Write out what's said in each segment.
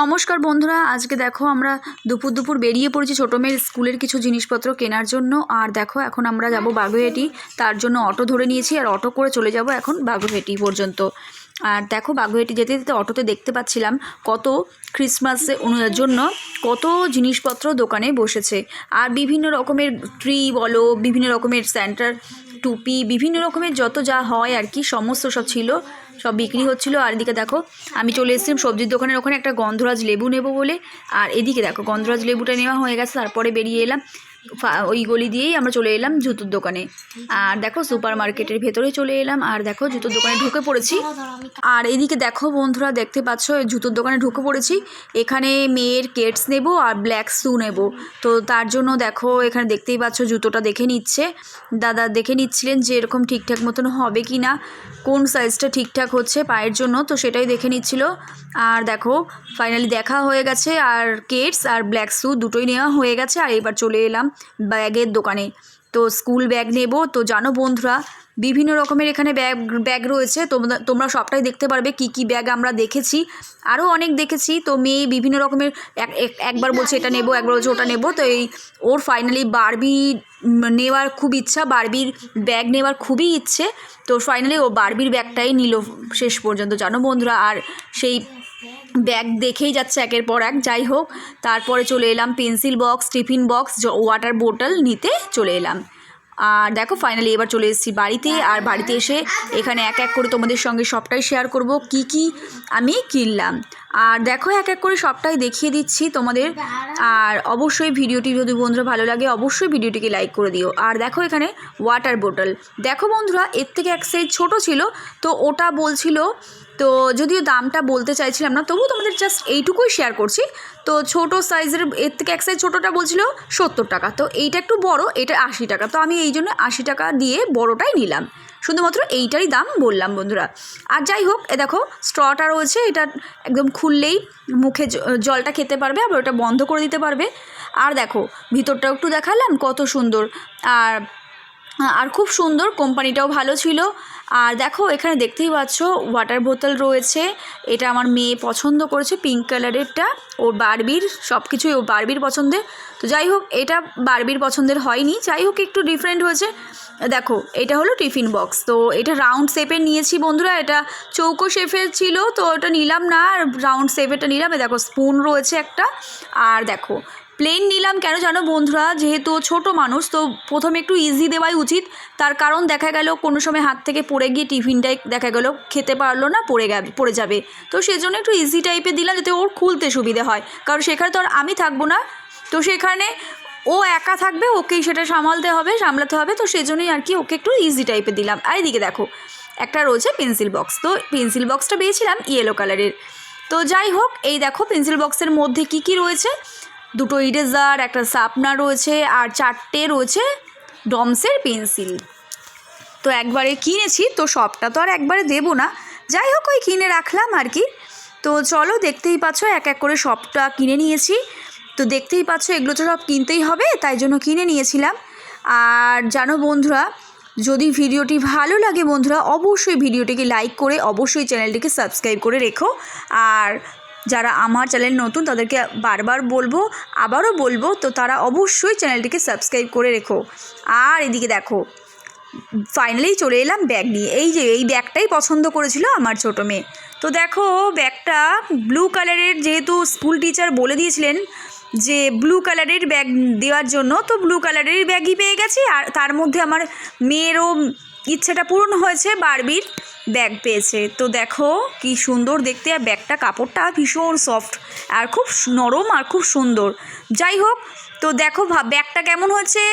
নমস্কার বন্ধুরা, আজকে দেখো আমরা দুপুর বেরিয়ে পড়েছি ছোটো মেয়ের স্কুলের কিছু জিনিসপত্র কেনার জন্য। আর দেখো এখন আমরা যাব বাগুইআটি, তার জন্য অটো ধরে নিয়েছি আর অটো করে চলে যাব এখন বাগুইআটি পর্যন্ত। আর দেখো বাগুইআটি যেতে যেতে অটোতে দেখতে পাচ্ছিলাম কত ক্রিসমাসের জন্য কত জিনিসপত্র দোকানে বসেছে। আর বিভিন্ন রকমের ট্রি বলো, বিভিন্ন রকমের স্যান্টার টুপি, বিভিন্ন রকমের যত যা হয় আর কি সমস্ত সব ছিল, সব বিক্রি হচ্ছিলো। আর এদিকে দেখো আমি চলে এসেছিলাম সবজির দোকানের ওখানে একটা গন্ধরাজ লেবু নেব বলে। আর এদিকে দেখো গন্ধরাজ লেবুটা নেওয়া হয়ে গেছে, তারপরে বেরিয়ে এলাম ওই গলি দিয়েই আমরা চলে এলাম জুতোর দোকানে। আর দেখো সুপার মার্কেটের ভেতরে চলে এলাম, আর দেখো জুতোর দোকানে ঢুকে পড়েছি। আর এদিকে দেখো বন্ধুরা দেখতে পাচ্ছ জুতোর দোকানে ঢুকে পড়েছি। এখানে মেয়ের কেটস নেব আর ব্ল্যাক শু নেব। তো তার জন্য দেখো এখানে দেখতেই পাচ্ছ জুতোটা দেখে নিচ্ছে দাদা, দেখে নিচ্ছিলেন যে এরকম ঠিকঠাক মতন হবে কি না, কোন সাইজটা ঠিকঠাক হচ্ছে পায়ের জন্য, তো সেটাই দেখে নিচ্ছিল। আর দেখো ফাইনালি দেখা হয়ে গেছে, আর কেটস আর ব্ল্যাক শু দুটোই নেওয়া হয়ে গেছে। আর এবার চলে এলাম ব্যাগের দোকানে। তো স্কুল ব্যাগ নেব। তো জানো বন্ধুরা বিভিন্ন রকমের এখানে ব্যাগ রয়েছে, তোমরা সবটাই দেখতে পারবে কি কি ব্যাগ আমরা দেখেছি, আরও অনেক দেখেছি। তো মেয়ে বিভিন্ন রকমের একবার বলছে এটা নেব, একবার বলছে ওটা নেব। তো এই ওর ফাইনালি বারবি নেওয়ার খুব ইচ্ছা, বারবির ব্যাগ নেওয়ার খুবই ইচ্ছে। তো ফাইনালি ও বারবির ব্যাগটাই নিল শেষ পর্যন্ত জানো বন্ধুরা। আর সেই ব্যাগ দেখেই যাচ্ছে একের পর এক। যাই হোক তারপরে চলে এলাম pencil box, tiffin box, water বোতল নিতে চলে এলাম। আর দেখো ফাইনালি এবার চলে এসেছি বাড়িতে। আর বাড়িতে এসে এখানে এক এক করে তোমাদের সঙ্গে সবটাই শেয়ার করব কি কি আমি কিনলাম। আর দেখো এক এক করে সবটাই দেখিয়ে দিচ্ছি তোমাদের। আর অবশ্যই ভিডিওটি যদি বন্ধুরা ভালো লাগে অবশ্যই ভিডিওটিকে লাইক করে দিও। আর দেখো এখানে ওয়াটার বোতল, দেখো বন্ধুরা এর থেকে এক সাইজ ছোটো ছিল, তো ওটা বলছিল, তো যদিও দামটা বলতে চাইছিলাম না তবুও তোমাদের জাস্ট এইটুকুই শেয়ার করছি। তো ছোটো সাইজের এর থেকে এক সাইজ ছোটোটা বলছিল 70 টাকা, তো এইটা একটু বড়, এটা 80 টাকা। তো আমি এই জন্য 80 টাকা দিয়ে বড়টাই নিলাম, শুধুমাত্র এইটারই দাম বললাম বন্ধুরা। আর যাই হোক এ দেখো স্ট্রটা রয়েছে, এটা একদম খুললেই মুখে জলটা খেতে পারবে, আবার ওটা বন্ধ করে দিতে পারবে। আর দেখো ভিতরটাও একটু দেখালাম কত সুন্দর, আর খুব সুন্দর, কোম্পানিটাও ভালো ছিল। আর দেখো এখানে দেখতেই পাচ্ছ ওয়াটার বোতল রয়েছে, এটা আমার মেয়ে পছন্দ করেছে পিঙ্ক কালারেরটা, ওর বারবির সব কিছুই ওর বারবির পছন্দের। তো যাই হোক এটা বারবির পছন্দের হয়নি, যাই হোক একটু ডিফারেন্ট হয়েছে। দেখো এটা হলো টিফিন বক্স, তো এটা রাউন্ড শেপের নিয়েছি বন্ধুরা, এটা চৌকো শেপের ছিল তো ওটা নিলাম না, আর রাউন্ড শেপেরটা নিলাম। দেখো স্পুন রয়েছে একটা। আর দেখো প্লেন নিলাম কেন জানো বন্ধুরা, যেহেতু ছোট মানুষ তো প্রথমে একটু ইজি দেওয়াই উচিত। তার কারণ দেখা গেল কোনো সময় হাত থেকে পড়ে গিয়ে টিফিনটাই দেখা গেল খেতে পারলো না, পড়ে যাবে। তো সেজন্য একটু ইজি টাইপের দিলাম যাতে ওর খুলতে সুবিধে হয়, কারণ সেখানে তো আর আমি থাকবো না, তো সেখানে ও একা থাকবে, ওকেই সেটা সামলাতে হবে। তো সেজন্যই আর কি ওকে একটু ইজি টাইপের দিলাম। আর এদিকে দেখো একটা রয়েছে পেন্সিল বক্স, তো পেন্সিল বক্সটা পেয়েছিলাম ইয়েলো কালারের। তো যাই হোক এই দেখো পেন্সিল বক্সের মধ্যে কি কি রয়েছে, দুটো ইরেজার, একটা শার্পনার রয়েছে, আর 4টে রয়েছে ডমসের পেন্সিল। তো একবারে কিনেছি, তো সবটা তো আর একবারে দেবো না, যাই হোক ওই কিনে রাখলাম আর কি। তো চলো দেখতেই পাচ্ছ এক এক করে সবটা কিনে নিয়েছি। তো দেখতেই পাচ্ছ এগুলো তো সব কিনতেই হবে, তাই জন্য কিনে নিয়েছিলাম। আর জানো বন্ধুরা যদি ভিডিওটি ভালো লাগে বন্ধুরা অবশ্যই ভিডিওটিকে লাইক করে অবশ্যই চ্যানেলটিকে সাবস্ক্রাইব করে রেখো। আর যারা আমার চ্যানেল নতুন তাদেরকে বারবার বলবো, আবারও বলবো, তো তারা অবশ্যই চ্যানেলটিকে সাবস্ক্রাইব করে রেখো। আর এদিকে দেখো ফাইনালি চলে এলাম ব্যাগ নিয়ে। এই যে এই ব্যাগটাই পছন্দ করেছিল আমার ছোটো মেয়ে। তো দেখো ব্যাগটা ব্লু কালারের, যেহেতু স্কুল টিচার বলে দিয়েছিলেন যে ব্লু কালারের ব্যাগ দেওয়ার জন্য, তো ব্লু কালারের ব্যাগই পেয়ে গেছি। আর তার মধ্যে আমার মেয়েরও ইচ্ছেটা পূরণ হয়েছে, বারবির ব্যাগ পেয়েছে। তো দেখো কি সুন্দর দেখতে, আর ব্যাগটা কাপড়টা ভীষণ সফট আর খুব নরম আর খুব সুন্দর। যাই হোক তো দেখো ব্যাগটা কেমন হয়েছে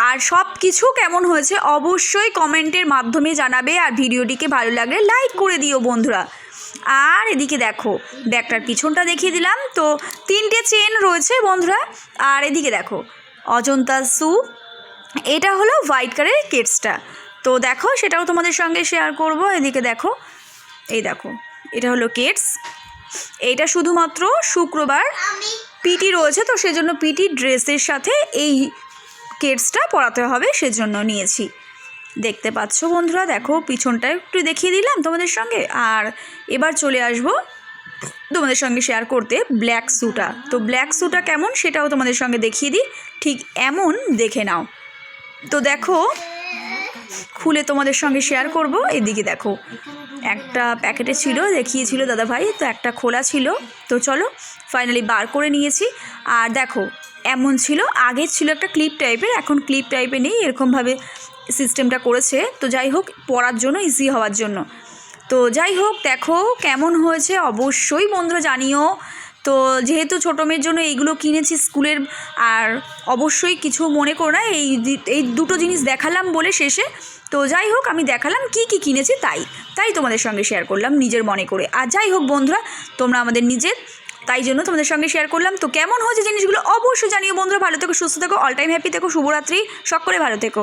আর সব কিছু কেমন হয়েছে অবশ্যই কমেন্টের মাধ্যমে জানাবে। আর ভিডিওটিকে ভালো লাগলে লাইক করে দিও বন্ধুরা। আর এদিকে দেখো ব্যাগটার পিছনটা দেখিয়ে দিলাম, তো 3টে চেন রয়েছে বন্ধুরা। আর এদিকে দেখো অজন্তা শু, এটা হলো হোয়াইট কালারের কেটসটা, তো দেখো সেটাও তোমাদের সঙ্গে শেয়ার করব। এদিকে দেখো এই দেখো এটা হলো কেটস, এইটা শুধুমাত্র শুক্রবার পিটি রয়েছে, তো সেজন্য পিটি ড্রেসের সাথে এই কেটসটা পরাতে হবে সেজন্য নিয়েছি। দেখতে পাচ্ছ বন্ধুরা, দেখো পিছনটা একটু দেখিয়ে দিলাম তোমাদের সঙ্গে। আর এবার চলে আসবো তোমাদের সঙ্গে শেয়ার করতে ব্ল্যাক স্যুটা। তো ব্ল্যাক স্যুটা কেমন সেটাও তোমাদের সঙ্গে দেখিয়ে দিই, ঠিক এমন দেখে নাও। তো দেখো খুলে তোমাদের সঙ্গে শেয়ার করব। এদিকে দেখো একটা প্যাকেটে ছিল, দেখিয়েছিল দাদাভাই, তো একটা খোলা ছিল। তো চলো ফাইনালি বার করে নিয়েছি। আর দেখো এমন ছিল, আগে ছিল একটা ক্লিপ টাইপের, এখন ক্লিপ টাইপের নেই, এরকমভাবে সিস্টেমটা করেছে। তো যাই হোক পরার জন্য ইজি হওয়ার জন্য। তো যাই হোক দেখো কেমন হয়েছে অবশ্যই বন্ধুরা জানিও। তো যেহেতু ছোটো মেয়ের জন্য এইগুলো কিনেছি স্কুলের, আর অবশ্যই কিছু মনে করো না, এই দুটো জিনিস দেখালাম বলে শেষে। তো যাই হোক আমি দেখালাম কি কি কিনেছি, তাই তোমাদের সঙ্গে শেয়ার করলাম নিজের মনে করে। আর যাই হোক বন্ধুরা তোমরা আমাদের নিজের, তাই জন্য তোমাদের সঙ্গে শেয়ার করলাম। তো কেমন হয়েছে জিনিসগুলো অবশ্যই জানিও বন্ধুরা। ভালো থেকো, সুস্থ থেকো, অল টাইম হ্যাপি থেকো, শুভরাত্রি, সকলে ভালো থেকো।